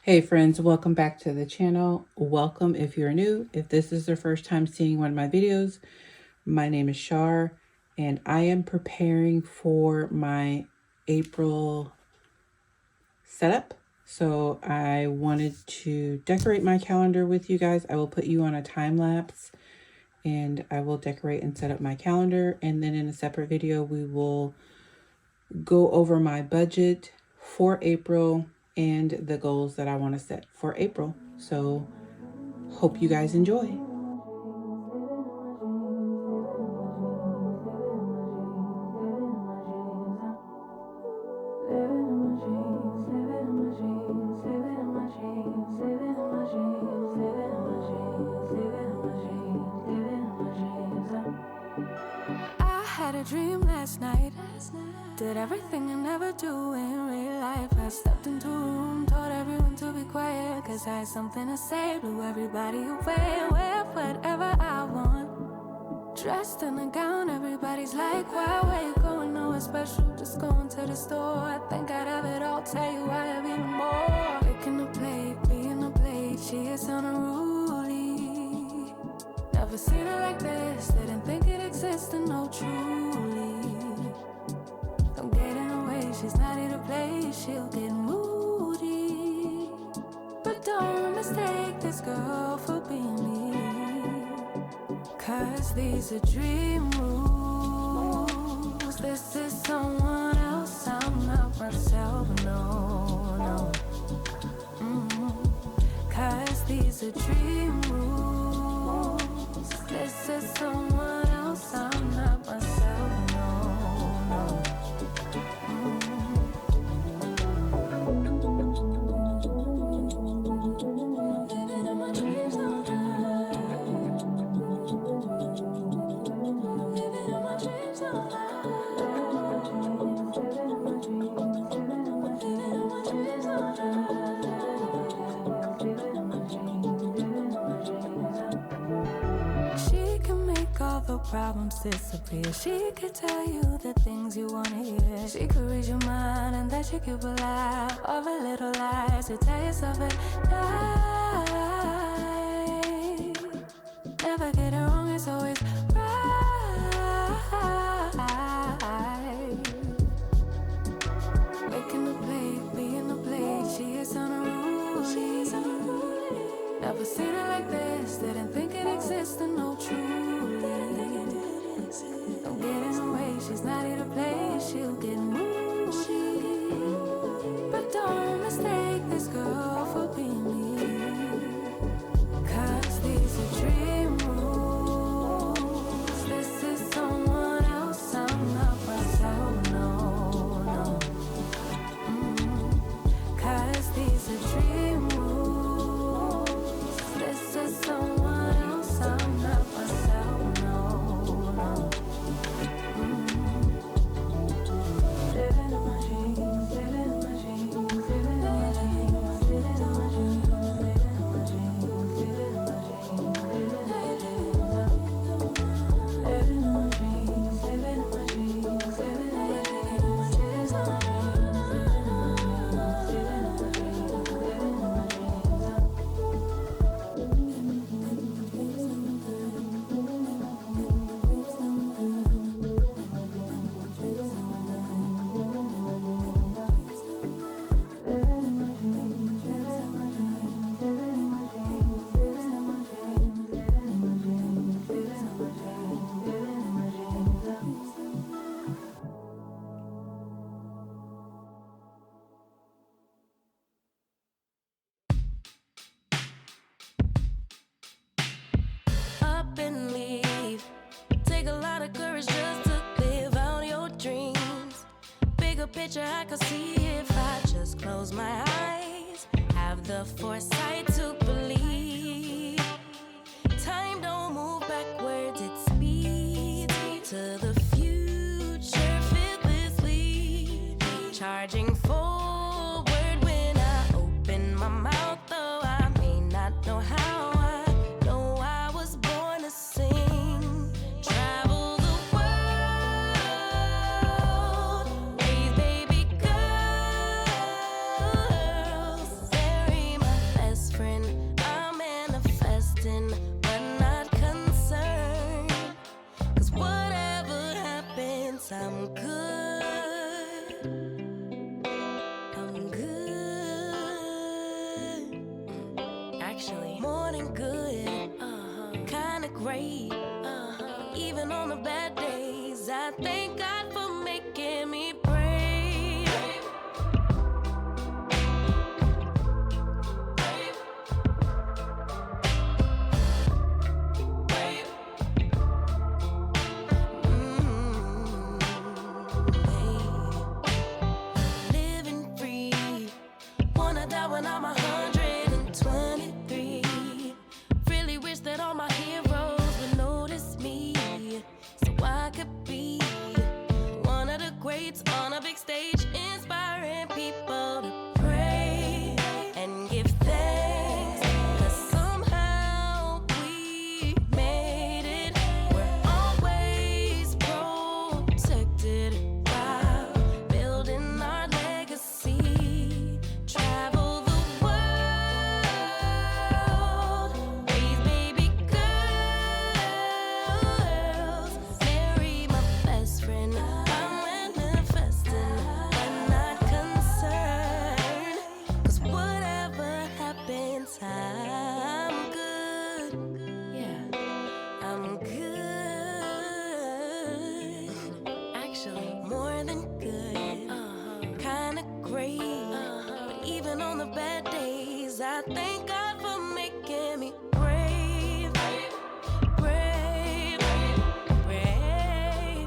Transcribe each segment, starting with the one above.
Hey friends, welcome back to the channel. Welcome if you're new. If this is the first time seeing one of my videos, my name is Shar and I am preparing for my April setup. So I wanted to decorate my calendar with you guys. I will put you on a time lapse and I will decorate and set up my calendar. And then in a separate video, we will go over my budget for April and the goals that I want to set for April. So hope you guys enjoy. I had a dream last night. Did everything I never do in real life. I stepped into a room, told everyone to be quiet, cause I had something to say. Blew everybody away, wear whatever I want. Dressed in a gown, everybody's like, why, where you going? Nowhere special, just going to the store. I think I'd have it all, tell you I have even more. Picking a plate, being a plate, she is unruly. Never seen her like this, didn't think it existed, no truly. Don't get in her way, she's not here to play, she'll get moody. But don't mistake this girl for being me, cause these are dream rules. This is someone else, I'm not myself, no. Cause these are dream rules. This is someone else, I'm not myself, no. Living in my dreams all night. Living in my dreams all night. Living in my dreams all night. She can make all the problems disappear. She could tell you the things you wanna hear. She could read your mind and that you could believe all the little lies you tell yourself at night. Never get it wrong, it's always right. Making the plate, being the plate, she is unruly. Never seen her like this, didn't think it existed, no truly. Don't get in her way, she's not here to play, she'll get moody. But don't mistake this girl for being me, cause these are dream rules. This is someone else, I'm not myself, no. Cause these are dream rules. This is someone else, I'm not myself, no. Living in my dreams, living in my dreams, living in my dreams, living in my dreams, living in my dreams, living in my dreams, living in my dreams, living in my dreams, living in my up and leave. Take a lot of courage just to live out your dreams. Bigger picture I could see if I just close my eyes. Have the foresight to believe. Time don't move backwards, it speeds to the future fearlessly. Charging forward when I open my mouth, though I may not know how. I know I was born to sing. Travel the world, raise baby girls, bury Actually, more than good, kinda great. Even on the bad days, I thank God for making me brave. Living free, wanna die when I'm 123. Really wish that all my heroes would notice me, so I could be one of the greats on a big stage, inspiring people to pray and give thanks. 'Cause somehow we made it. We're always protected while building our legacy. Travel the world, raise baby girls, marry my best friend. I'm manifesting, I'm not concerned. 'Cause whatever happens, I'm good. Yeah, I'm good. Actually, more than good, kinda great. But even on the bad days, I thank God for making me brave. Brave, brave, brave,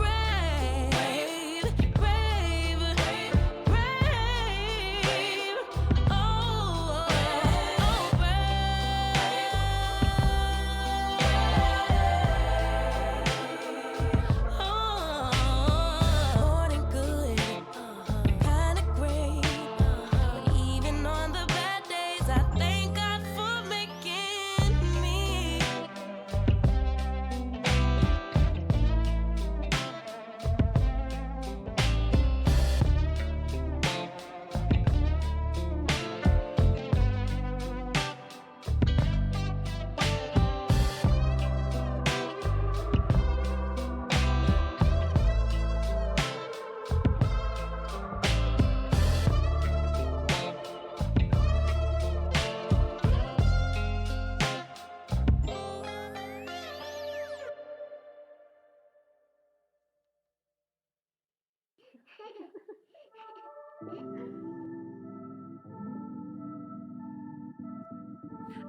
brave, brave, brave. Oh, more than good, kinda great. But even on the bad days, I thank God for making me.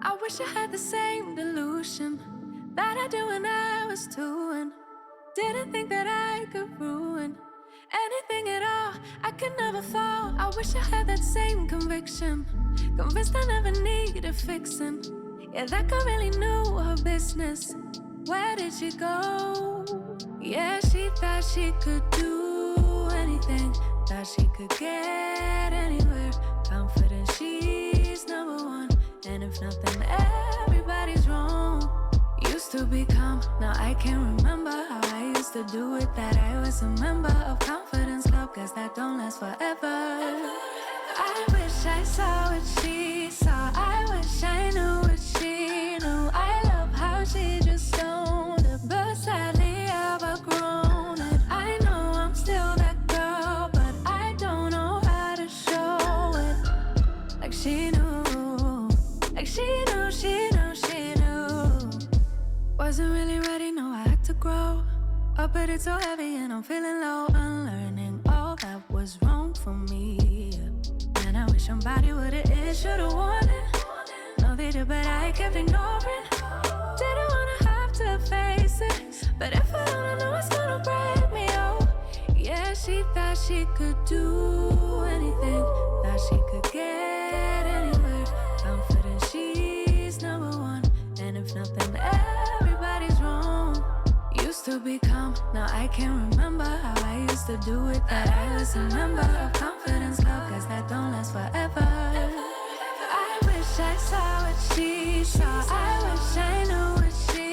I wish I had the same delusion that I do when I was 2 and didn't think that I could ruin anything at all. I could never fall. I wish I had that same conviction, convinced I never needed fixing. Yeah, that girl really knew her business. Where did she go? Yeah, she thought she could do anything, thought she could get anywhere. Confident she's number one, and if nothing, everybody's wrong. Used to be calm, now I can't remember how I used to do it. That I was a member of Confidence Club, 'cause that don't last forever. I wish I saw what she saw, I wish I knew what she knew. I love how she just owned it, but sadly I've outgrown it. I know I'm still that girl, but I don't know how to show it. Like she knew, like she knew, she knew, she knew. Wasn't really ready, no, I had to grow up, but it's so heavy and I'm feeling low. Unlearning all that was wrong for me, and I wish somebody would've should've warned it. No, they did, but I kept ignoring. Didn't wanna have to face it, but if I don't know it's gonna break me, oh. Yeah, she thought she could do anything, thought she could get anywhere. Confident she's number one, and if nothing, everybody's wrong. Used to be calm, now I can't remember how I used to do it. That I was a member of Confidence Club, 'cause that don't last forever. I wish I saw what she saw, I wish I knew what she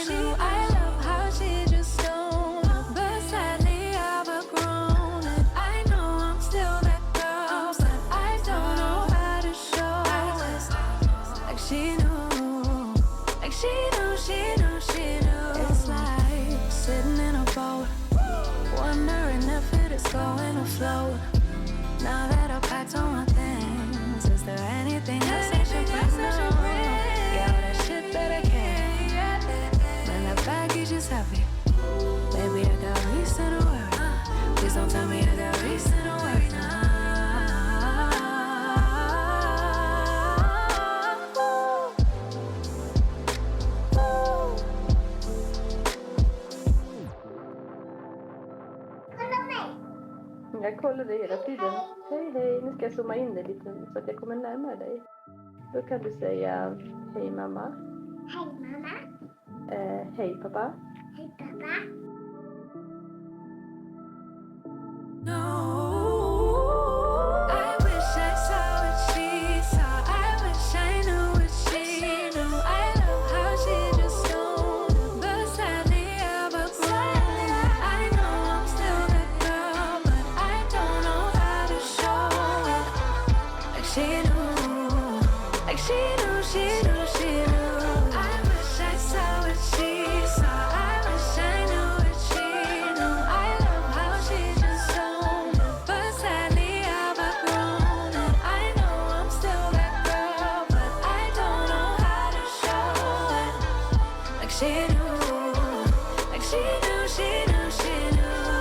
knew. I love how she just owned it, but sadly I've outgrown it. I know I'm still that girl, but I don't know how to show it. Like she knew, like she knew, she knew, she knew. It's like sitting in a boat, wondering if it is going to float. Now that I packed all my things, savvy. Baby, I got reason to worry. Please don't tell me I got reason to worry now. Jag kollar dig hela tiden. Hej, hej. Nu ska jag zooma in dig lite så att jag kommer närmare dig. Då kan du säga hej mamma. Hej mamma. Hej pappa. Hej pappa. No, I wish I saw what she saw. I wish I knew what she knew. I love how she just owned it, but sadly I've outgrown it. I know I'm still that girl, but I don't know how to show it. Like she knew, like she knew, she knew, she knew. I wish I saw what she saw. I wish I knew what she knew. I love how she just owned it, but sadly I've outgrown it. I know I'm still that girl, but I don't know how to show it. Like she knew, like she knew, she knew, she knew.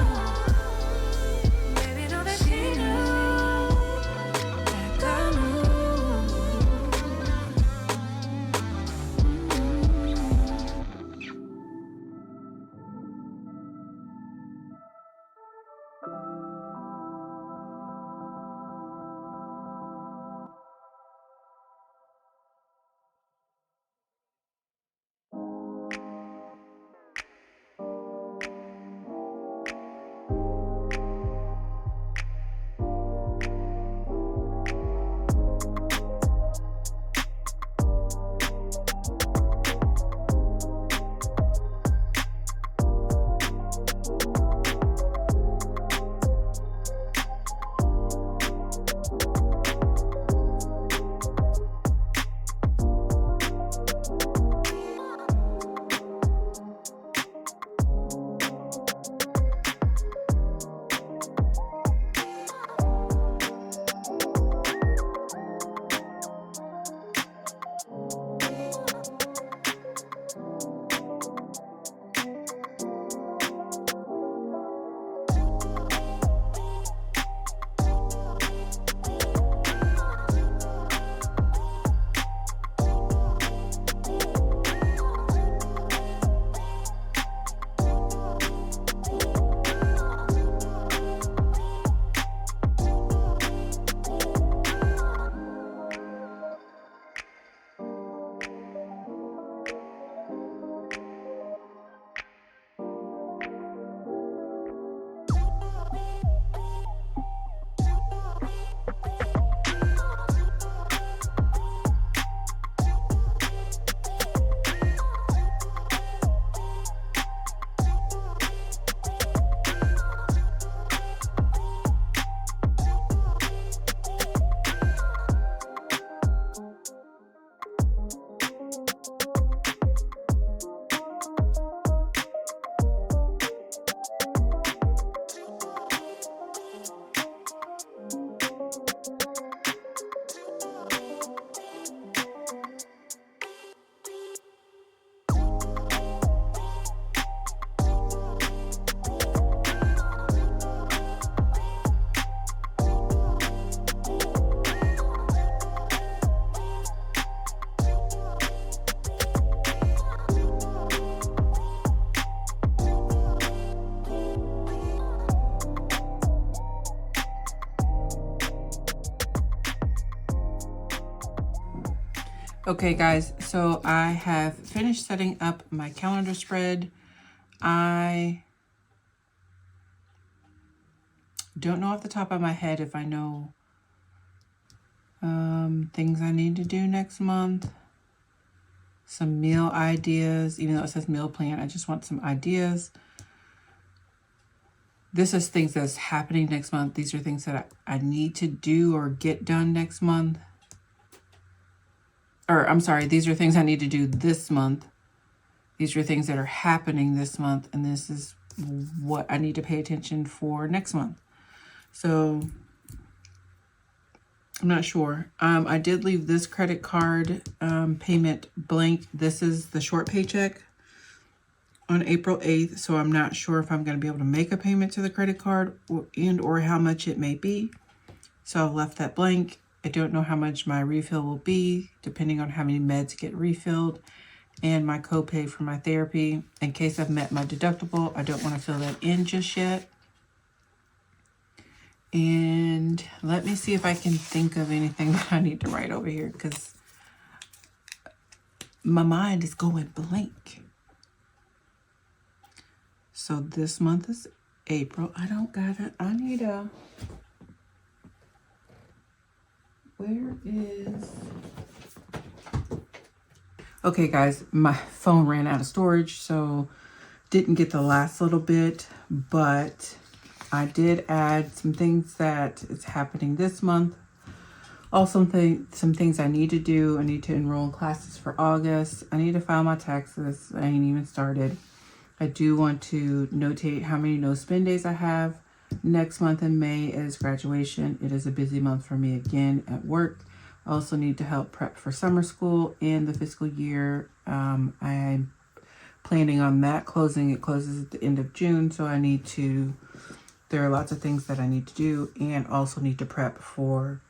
Baby, know that she knew. That girl knew. Okay guys, so I have finished setting up my calendar spread. I don't know off the top of my head if I know things I need to do next month. Some meal ideas, even though it says meal plan, I just want some ideas. This is things that's happening next month. These are things that I need to do or get done next month. Or I'm sorry, these are things I need to do this month. These are things that are happening this month, and this is what I need to pay attention for next month. So I'm not sure. I did leave this credit card payment blank. This is the short paycheck. on April 8th, so I'm not sure if I'm going to be able to make a payment to the credit card or how much it may be. So I've left that blank. I don't know how much my refill will be, depending on how many meds get refilled, and my copay for my therapy. In case I've met my deductible, I don't want to fill that in just yet. And let me see if I can think of anything that I need to write over here, because my mind is going blank. So this month is April. I need a, where is, okay guys, my phone ran out of storage, so didn't get the last little bit, but I did add some things that is happening this month. Also, some things I need to do. I need to enroll in classes for August. I need to file my taxes. I ain't even started. I do want to notate how many no spend days I have. Next month in May is graduation. It is a busy month for me again at work. I also need to help prep for summer school and the fiscal year. I'm planning on that closing. It closes at the end of June, so there are lots of things that I need to do, and also need to prep for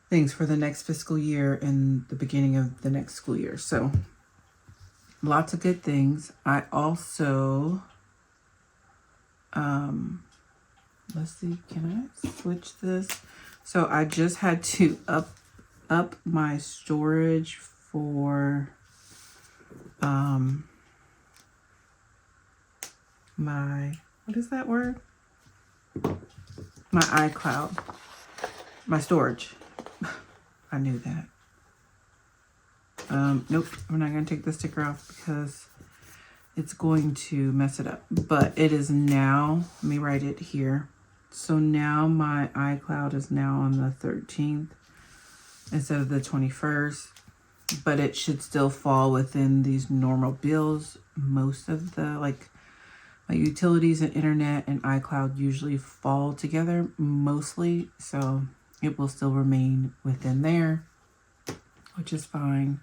things for the next fiscal year and the beginning of the next school year. So lots of good things. I also, let's see, can I switch this? So I just had to up my storage for my, what is that word? My iCloud, my storage. I knew that. Nope, I'm not going to take the sticker off because it's going to mess it up. But it is now, let me write it here. So now my iCloud is now on the 13th instead of the 21st. But it should still fall within these normal bills. Most of the, like, my utilities and internet and iCloud usually fall together mostly. So it will still remain within there, which is fine.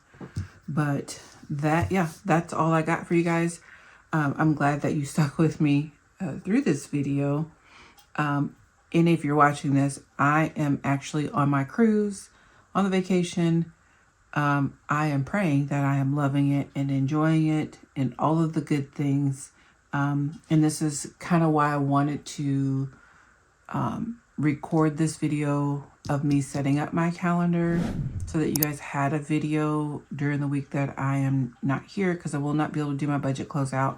But that's all I got for you guys. I'm glad that you stuck with me through this video. And if you're watching this, I am actually on my cruise, on the vacation. I am praying that I am loving it and enjoying it and all of the good things. And this is kind of why I wanted to record this video of me setting up my calendar so that you guys had a video during the week that I am not here, because I will not be able to do my budget closeout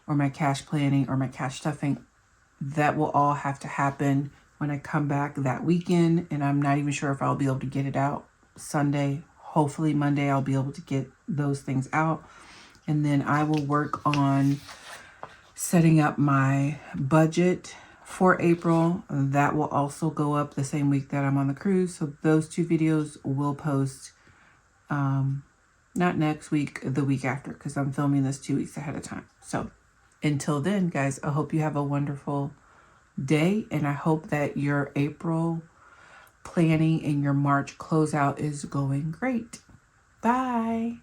or my cash planning or my cash stuffing. That will all have to happen when I come back that weekend, and I'm not even sure if I'll be able to get it out Sunday. Hopefully Monday I'll be able to get those things out, and then I will work on setting up my budget for April. That will also go up the same week that I'm on the cruise. So those two videos will post not next week, the week after, because I'm filming this 2 weeks ahead of time. So until then, guys, I hope you have a wonderful day, and I hope that your April planning and your March closeout is going great. Bye.